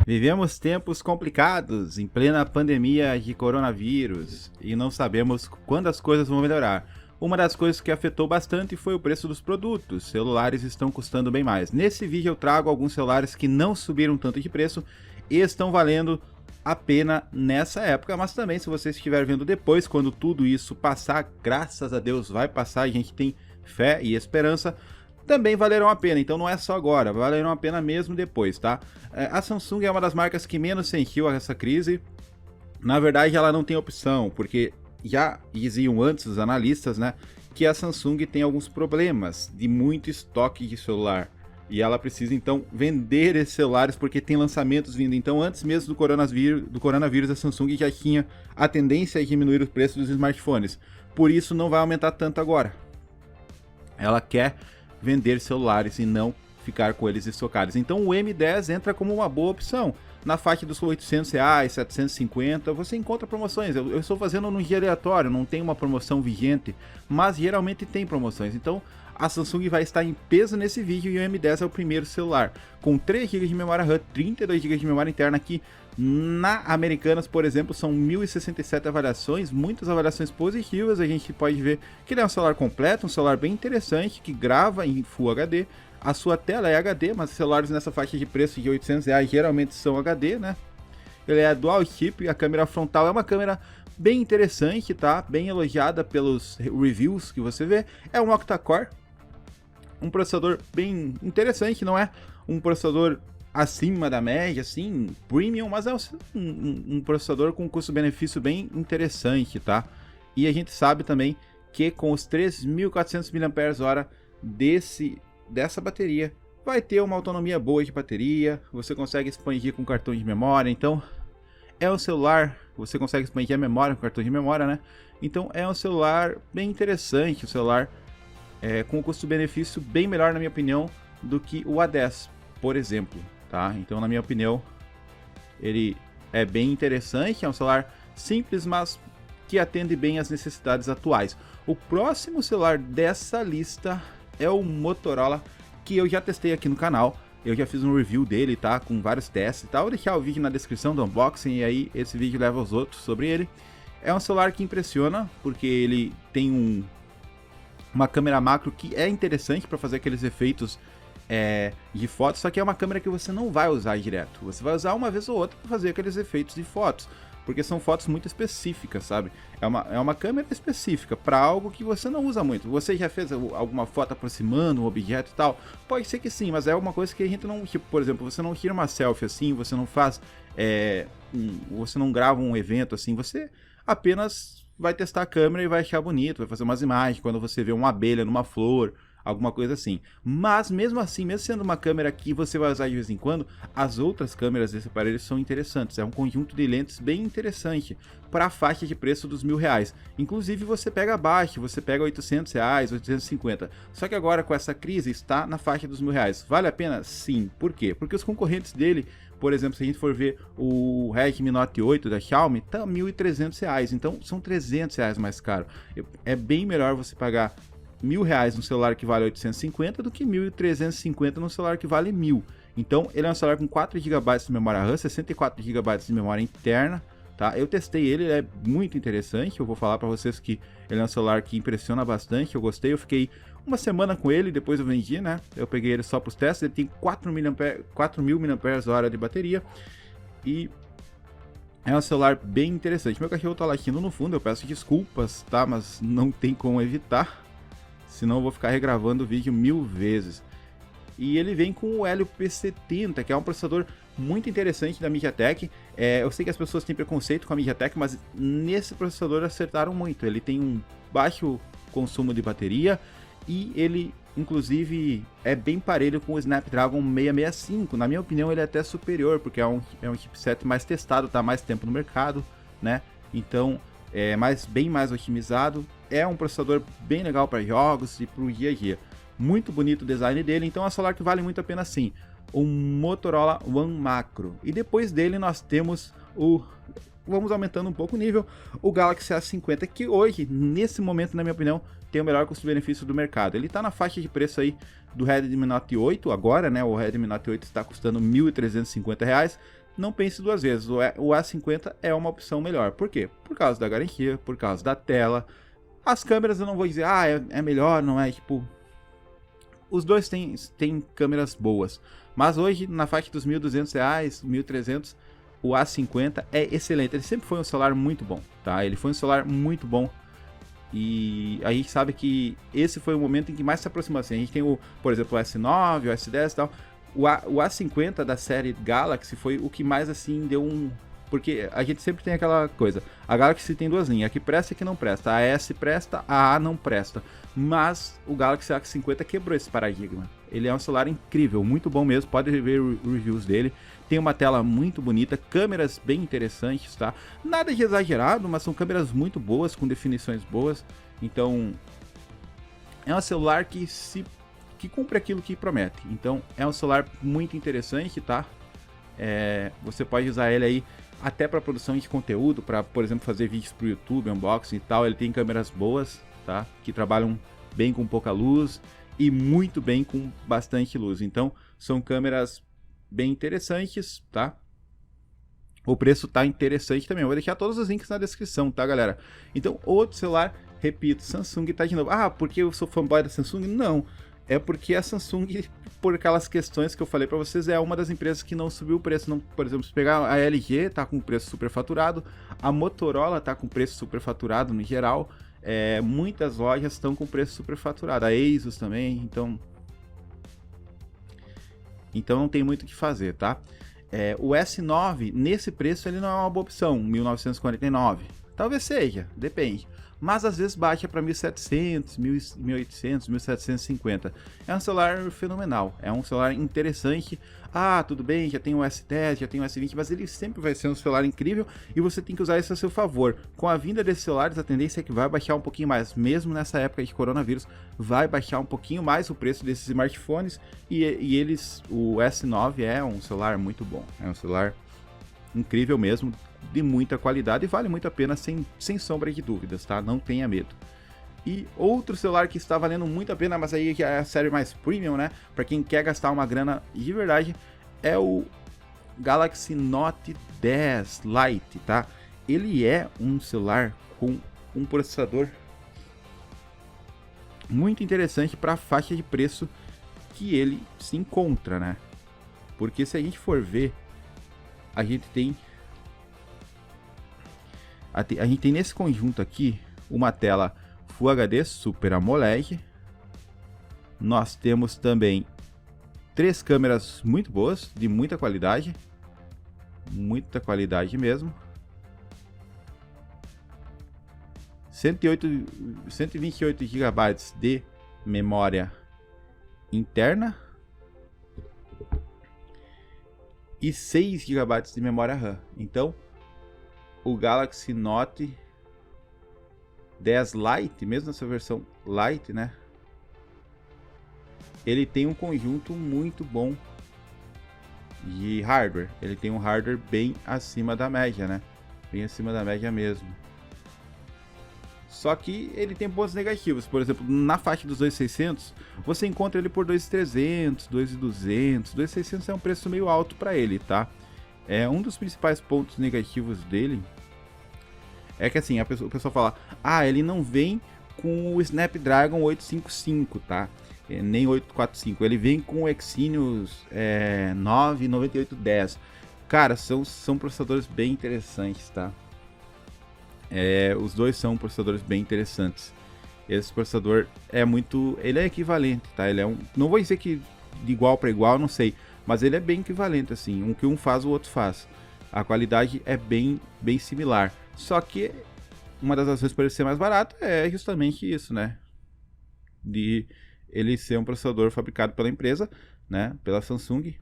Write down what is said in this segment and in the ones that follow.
Vivemos tempos complicados, em plena pandemia de coronavírus, e não sabemos quando as coisas vão melhorar. Uma das coisas que afetou bastante foi o preço dos produtos. Celulares estão custando bem mais. Nesse vídeo eu trago alguns celulares que não subiram tanto de preço e estão valendo a pena nessa época, mas também se você estiver vendo depois, quando tudo isso passar, graças a Deus vai passar, a gente tem fé e esperança, também valerão a pena. Então não é só agora, valerão a pena mesmo depois, tá? A Samsung é uma das marcas que menos sentiu essa crise. Na verdade ela não tem opção, porque já diziam antes os analistas, né, que a Samsung tem alguns problemas de muito estoque de celular. E ela precisa então vender esses celulares porque tem lançamentos vindo. Então antes mesmo do coronavírus a Samsung já tinha a tendência a diminuir o preço dos smartphones. Por isso não vai aumentar tanto agora. Ela quer vender celulares e não ficar com eles estocados. Então o M10 entra como uma boa opção. Na faixa dos R$800, 750, você encontra promoções. Eu estou fazendo num dia aleatório, não tem uma promoção vigente, mas geralmente tem promoções. Então a Samsung vai estar em peso nesse vídeo e o M10 é o primeiro celular. Com 3 GB de memória RAM, 32 GB de memória interna aqui. Na Americanas, por exemplo, são 1067 avaliações, muitas avaliações positivas. A gente pode ver que ele é um celular completo, um celular bem interessante, que grava em Full HD. A sua tela é HD, mas celulares nessa faixa de preço de R$800 geralmente são HD, né? Ele é dual chip, a câmera frontal é uma câmera bem interessante, tá? Bem elogiada pelos reviews que você vê. É um octa-core, um processador bem interessante, não é um processador acima da média, assim, premium, mas é um processador com custo-benefício bem interessante, tá? E a gente sabe também que com os 3.400 mAh dessa bateria, vai ter uma autonomia boa de bateria, você consegue expandir com cartão de memória, então é um celular, você consegue expandir a memória com cartão de memória, né? Então é um celular bem interessante, um celular com um custo-benefício bem melhor, na minha opinião, do que o A10, por exemplo, tá? Então, na minha opinião, ele é bem interessante, é um celular simples, mas que atende bem às necessidades atuais. O próximo celular dessa lista é o Motorola, que eu já testei aqui no canal. Eu já fiz um review dele, tá? Com vários testes e tal. Vou deixar o vídeo na descrição do unboxing e aí esse vídeo leva aos outros sobre ele. É um celular que impressiona, porque ele tem uma câmera macro que é interessante para fazer aqueles efeitos de fotos, só que é uma câmera que você não vai usar direto. Você vai usar uma vez ou outra para fazer aqueles efeitos de fotos, porque são fotos muito específicas, sabe? É uma câmera específica para algo que você não usa muito. Você já fez alguma foto aproximando um objeto e tal? Pode ser que sim, mas é uma coisa que a gente não... Tipo, por exemplo, você não tira uma selfie assim, você não faz... você não grava um evento assim, você apenas vai testar a câmera e vai achar bonito, vai fazer umas imagens quando você vê uma abelha numa flor, alguma coisa assim. Mas mesmo assim, mesmo sendo uma câmera que você vai usar de vez em quando, as outras câmeras desse aparelho são interessantes. É um conjunto de lentes bem interessante para a faixa de preço dos R$1.000. Inclusive você pega abaixo, você pega R$800, 850. Só que agora com essa crise está na faixa dos R$1.000. Vale a pena? Sim. Por quê? Porque os concorrentes dele, por exemplo, se a gente for ver o Redmi Note 8 da Xiaomi, tá R$1.300. Então são R$300 mais caro. É bem melhor você pagar R$1.000 num celular que vale 850 do que 1.350 num celular que vale 1.000. Então ele é um celular com 4 GB de memória RAM, 64 GB de memória interna, tá? Eu testei ele, ele é muito interessante. Eu vou falar para vocês que ele é um celular que impressiona bastante. Eu gostei, eu fiquei uma semana com ele, depois eu vendi, né? Eu peguei ele só para os testes. Ele tem 4.000 mAh de bateria e é um celular bem interessante. Meu cachorro tá latindo no fundo, eu peço desculpas, tá? Mas não tem como evitar, senão eu vou ficar regravando o vídeo 1000 vezes. E ele vem com o Helio P70, que é um processador muito interessante da MediaTek. Eu sei que as pessoas têm preconceito com a MediaTek, mas nesse processador acertaram muito. Ele tem um baixo consumo de bateria e ele, inclusive, é bem parelho com o Snapdragon 665. Na minha opinião, ele é até superior, porque é um chipset mais testado, está há mais tempo no mercado, né? Então, bem mais otimizado. É um processador bem legal para jogos e para o dia a dia. Muito bonito o design dele, então é um celular que vale muito a pena sim. O Motorola One Macro. E depois dele nós temos vamos aumentando um pouco o nível, o Galaxy A50, que hoje, nesse momento, na minha opinião, tem o melhor custo-benefício do mercado. Ele está na faixa de preço aí do Redmi Note 8 agora, né? O Redmi Note 8 está custando R$1.350. não pense duas vezes, o A50 é uma opção melhor. Por quê? Por causa da garantia, por causa da tela. As câmeras eu não vou dizer, é melhor, não é, tipo... Os dois têm câmeras boas, mas hoje, na faixa dos R$1.200, R$1.300, o A50 é excelente. Ele sempre foi um celular muito bom, tá? Ele foi um celular muito bom. E a gente sabe que esse foi o momento em que mais se aproximou assim. A gente tem, por exemplo, o S9, o S10 e tal. O A50 da série Galaxy foi o que mais assim deu um... Porque a gente sempre tem aquela coisa. A Galaxy tem duas linhas, a que presta e a que não presta. A S presta, a A não presta. Mas o Galaxy A50 quebrou esse paradigma. Ele é um celular incrível, muito bom mesmo. Pode ver reviews dele. Tem uma tela muito bonita, câmeras bem interessantes, tá? Nada de exagerado, mas são câmeras muito boas, com definições boas. Então, é um celular que cumpre aquilo que promete. Então, é um celular muito interessante, tá? Você pode usar ele aí até para produção de conteúdo, para, por exemplo, fazer vídeos para o YouTube, unboxing e tal. Ele tem câmeras boas, tá? Que trabalham bem com pouca luz e muito bem com bastante luz. Então, são câmeras bem interessantes, tá? O preço tá interessante também. Eu vou deixar todos os links na descrição, tá, galera? Então, outro celular, repito, Samsung tá de novo. Porque eu sou fanboy da Samsung? Não. É porque a Samsung, por aquelas questões que eu falei para vocês, é uma das empresas que não subiu o preço. Não, por exemplo, se pegar a LG, tá com preço superfaturado, a Motorola tá com preço superfaturado no geral, muitas lojas estão com preço superfaturado, a Asus também, então não tem muito o que fazer, tá? O S9, nesse preço, ele não é uma boa opção, 1949, talvez seja, depende. Mas às vezes baixa para 1.700, 1.800, 1.750. É um celular fenomenal, é um celular interessante. Tudo bem, já tem o S10, já tem o S20, mas ele sempre vai ser um celular incrível e você tem que usar isso a seu favor. Com a vinda desses celulares, a tendência é que vai baixar um pouquinho mais, mesmo nessa época de coronavírus, vai baixar um pouquinho mais o preço desses smartphones e o S9 é um celular muito bom, é um celular incrível mesmo, de muita qualidade e vale muito a pena sem sombra de dúvidas, tá? Não tenha medo. E outro celular que está valendo muito a pena, mas aí que é a série mais premium, né? Para quem quer gastar uma grana de verdade, é o Galaxy Note 10 Lite, tá? Ele é um celular com um processador muito interessante para a faixa de preço que ele se encontra, né? Porque se a gente for ver, a gente tem nesse conjunto aqui uma tela Full HD Super AMOLED. Nós temos também 3 câmeras muito boas, de muita qualidade mesmo. 128 GB de memória interna e 6 GB de memória RAM. Então, o Galaxy Note 10 Lite, mesmo nessa versão Lite, né? Ele tem um conjunto muito bom de hardware. Ele tem um hardware bem acima da média, né? Bem acima da média mesmo. Só que ele tem pontos negativos. Por exemplo, na faixa dos 2.600, você encontra ele por 2.300, 2.200. 2.600 é um preço meio alto para ele, tá? Um dos principais pontos negativos dele é que assim, o pessoal fala, ele não vem com o Snapdragon 855, tá? Nem 845, ele vem com o Exynos 99810. Cara, são processadores bem interessantes, tá? Os dois são processadores bem interessantes. Esse processador ele é equivalente, tá? Ele não vou dizer que de igual para igual, não sei, mas ele é bem equivalente, assim, um que um faz, o outro faz. A qualidade é bem similar. Só que uma das razões por ele ser mais barato é justamente isso, né? De ele ser um processador fabricado pela empresa, né? Pela Samsung,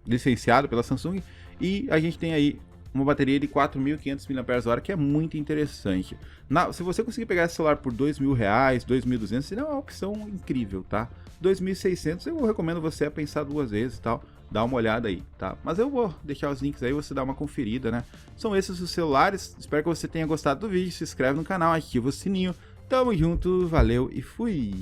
licenciado pela Samsung. E a gente tem aí uma bateria de 4.500 mAh, que é muito interessante. Se você conseguir pegar esse celular por R$2.000, R$2.200, seria uma opção incrível, tá? 2.600 eu recomendo você pensar duas vezes e tal. Dá uma olhada aí, tá? Mas eu vou deixar os links aí, você dá uma conferida, né? São esses os celulares, espero que você tenha gostado do vídeo, se inscreve no canal, ativa o sininho. Tamo junto, valeu e fui!